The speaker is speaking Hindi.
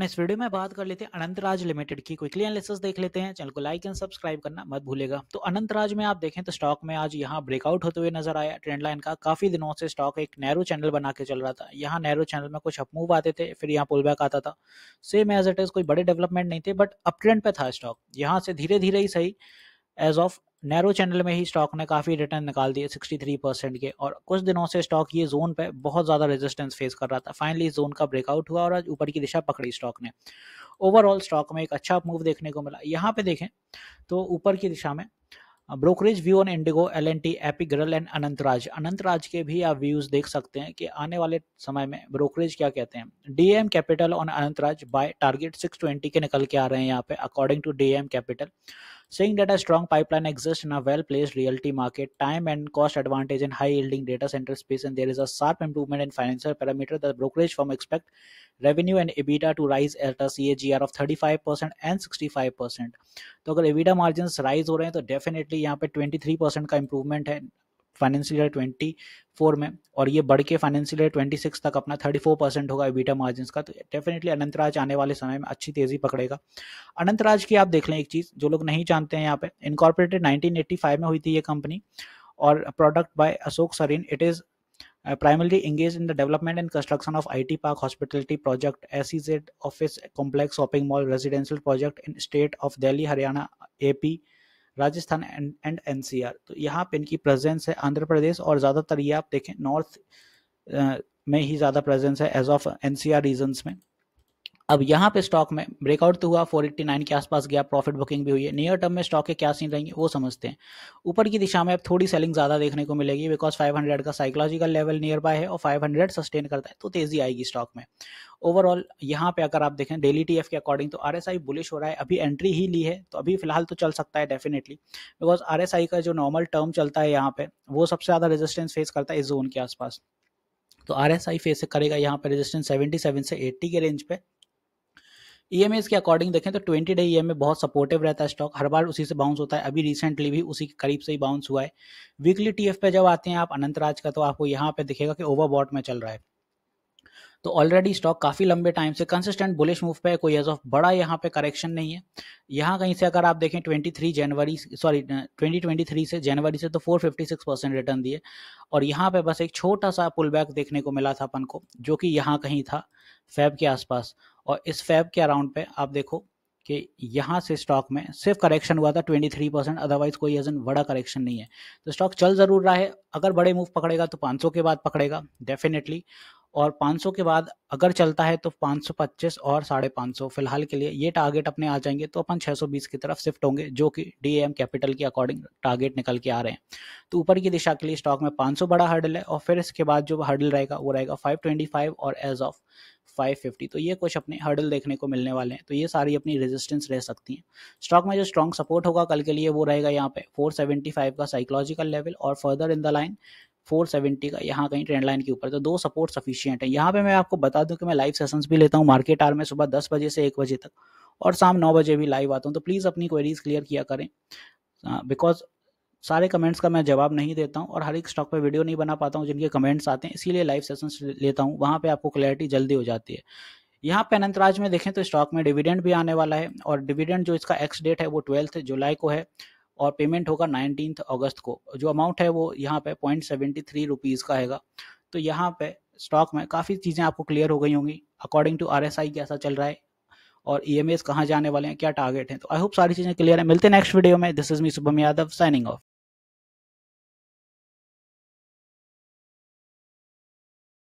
इस वीडियो में बात कर लेते हैं अनंतराज लिमिटेड की। क्विकली एनालिसिस देख लेते हैं। चैनल को लाइक एंड सब्सक्राइब करना मत भूलेगा। तो अनंतराज में आप देखें तो स्टॉक में आज यहाँ ब्रेकआउट होते हुए नजर आया ट्रेंड लाइन का। काफी दिनों से स्टॉक एक नैरो चैनल बना के चल रहा था। यहाँ नैरो चैनल में कुछ अपमूव आते थे, फिर यहाँ पुल बैक आता था। सेम एज इट इज, कोई बड़े डेवलपमेंट नहीं थे, बट अप ट्रेंड पे था स्टॉक। यहाँ से धीरे धीरे ही सही, एज ऑफ नैरो चैनल में ही स्टॉक ने काफी रिटर्न निकाल दिए 63% के। और कुछ दिनों से स्टॉक ये जोन पे बहुत ज्यादा रेजिस्टेंस फेस कर रहा था। फाइनली इस जोन का ब्रेकआउट हुआ और आज ऊपर की दिशा पकड़ी स्टॉक ने। ओवरऑल स्टॉक में एक अच्छा मूव देखने को मिला। यहाँ पे देखें तो ऊपर की दिशा में brokerage view on IndiGo, L&T, Epigral and Anantraj. Anantraj के भी आप व्यूज देख सकते हैं कि आने वाले समय में ब्रोकरेज क्या कहते हैं। DM capital on Anantraj buy target 620 के निकल के आ रहे हैं यहाँ पे, according to DM capital, saying that a strong pipeline exists in a well-placed realty market, time and cost advantage in high-yielding data center space, and there is a sharp improvement in financial parameter. The brokerage firm expect revenue and EBITDA to rise at a CAGR of 35% and 65%. तो अगर EBITDA margins rise हो रहे हैं तो डेफिनेटली यहाँ पे 23% का इम्प्रूवमेंट है फाइनेंशियल ईयर 24 में, और ये बढ़ के फाइनेंशियल ईयर 26 तक अपना 34% होगा EBITDA मार्जिन्स का। तो डेफिनेटली अनंतराज आने वाले समय में अच्छी तेजी पकड़ेगा। अनंतराज की आप देख लें एक चीज जो लोग नहीं जानते हैं, यहाँ पे इनकॉर्पोरेटेड 1985 में हुई थी ये कंपनी, और product by Ashok Sareen. It is primarily engaged in the development and construction of IT park, hospitality project, SEZ office complex, shopping mall, residential project in state of Delhi, Haryana, AP, Rajasthan and NCR. तो यहाँ पे इनकी प्रेजेंस है आंध्र प्रदेश, और ज़्यादातर ये आप देखें नॉर्थ में ही ज़्यादा प्रेजेंस है एज ऑफ एनसीआर रीजन्स में। अब यहाँ पे स्टॉक में ब्रेकआउट तो हुआ, 489 के आसपास गया, प्रॉफिट बुकिंग भी हुई है। नियर टर्म में स्टॉक के क्या सीन रहेंगे वो समझते हैं। ऊपर की दिशा में अब थोड़ी सेलिंग ज़्यादा देखने को मिलेगी, बिकॉज 500 का साइकोलॉजिकल लेवल नियर बाय है और 500 सस्टेन करता है तो तेजी आएगी स्टॉक में। ओवरऑल यहाँ पे अगर आप देखें डेली टीएफ के अकॉर्डिंग तो आरएसआई बुलिश हो रहा है। अभी एंट्री ही ली है तो अभी फिलहाल तो चल सकता है डेफिनेटली, बिकॉज आरएसआई का जो नॉर्मल टर्म चलता है यहाँ पे वो सबसे ज़्यादा रेजिस्टेंस फेस करता है इस जोन के आसपास। तो आरएसआई फेस करेगा यहाँ पे रेजिस्टेंस 77 से 80 के रेंज पे। ईएमएस के अकॉर्डिंग देखें तो 20 डे ईएमए बहुत सपोर्टिव रहता है स्टॉक, हर बार उसी से बाउंस होता है। अभी रिसेंटली भी उसी के करीब से ही बाउंस हुआ है। वीकली टीएफ पे जब आते हैं आप अनंतराज का तो आपको यहाँ पे दिखेगा कि ओवरबॉट में चल रहा है। तो ऑलरेडी स्टॉक काफी लंबे टाइम से कंसिस्टेंट बुलिश मूव पे है, कोई एज ऑफ बड़ा यहाँ पे करेक्शन नहीं है। यहाँ कहीं से अगर आप देखें 2023 से जनवरी से तो 456% रिटर्न दिए, और यहाँ पे बस एक छोटा सा पुल बैक देखने को मिला था अपन को, जो कि यहाँ कहीं था फेब के आसपास। और इस फेब के अराउंड पे आप देखो कि यहाँ से स्टॉक में सिर्फ करेक्शन हुआ था 23%, अदरवाइज कोई एजन बड़ा करेक्शन नहीं है। तो स्टॉक चल जरूर रहा है। अगर बड़े मूव पकड़ेगा तो 500 के बाद पकड़ेगा डेफिनेटली, और 500 के बाद अगर चलता है तो 525 और 550 फिलहाल के लिए ये टारगेट अपने आ जाएंगे। तो अपन 620 की तरफ शिफ्ट होंगे, जो कि डीएम कैपिटल के अकॉर्डिंग टारगेट निकल के आ रहे हैं। तो ऊपर की दिशा के लिए स्टॉक में 500 बड़ा हर्डल है, और फिर इसके बाद जो हर्डल रहेगा वो रहेगा 525 और एज ऑफ 550। तो ये कुछ अपने हर्डल देखने को मिलने वाले हैं। तो ये सारी अपनी रेजिस्टेंस रह सकती हैं। स्टॉक में जो स्ट्रॉन्ग सपोर्ट होगा कल के लिए वो रहेगा यहाँ पे 475 का साइकोलॉजिकल लेवल, और फर्दर इन द लाइन 470 का यहाँ कहीं ट्रेंड लाइन के ऊपर। तो दो सपोर्ट सफिशिएंट है। यहाँ पे मैं आपको बता दूं कि मैं लाइव सेशंस भी लेता हूँ मार्केट आवर में, सुबह 10 बजे से 1 बजे तक, और शाम 9 बजे भी लाइव आता हूँ। तो प्लीज़ अपनी क्वेरीज क्लियर किया करें, बिकॉज सारे कमेंट्स का मैं जवाब नहीं देता हूँ, और हर एक स्टॉक पे वीडियो नहीं बना पाता हूँ जिनके कमेंट्स आते हैं, इसीलिए लाइव सेशंस लेता हूँ, वहाँ पे आपको क्लैरिटी जल्दी हो जाती है। यहाँ पे अनंतराज में देखें तो स्टॉक में डिविडेंड भी आने वाला है, और डिविडेंड जो इसका एक्स डेट है वो 12 जुलाई को है, और पेमेंट होगा 19 अगस्त को। जो अमाउंट है वो यहाँ पे 0.73 रुपीज़ का हैगा। तो यहाँ पे स्टॉक में काफ़ी चीज़ें आपको क्लियर हो गई होंगी, अकॉर्डिंग टू आरएसआई कैसा चल रहा है, और ईएमएस कहाँ जाने वाले हैं, क्या टारगेट है। तो आई होप सारी चीज़ें क्लियर है। मिलते हैं नेक्स्ट वीडियो में। This is me Shubham Yadav signing off.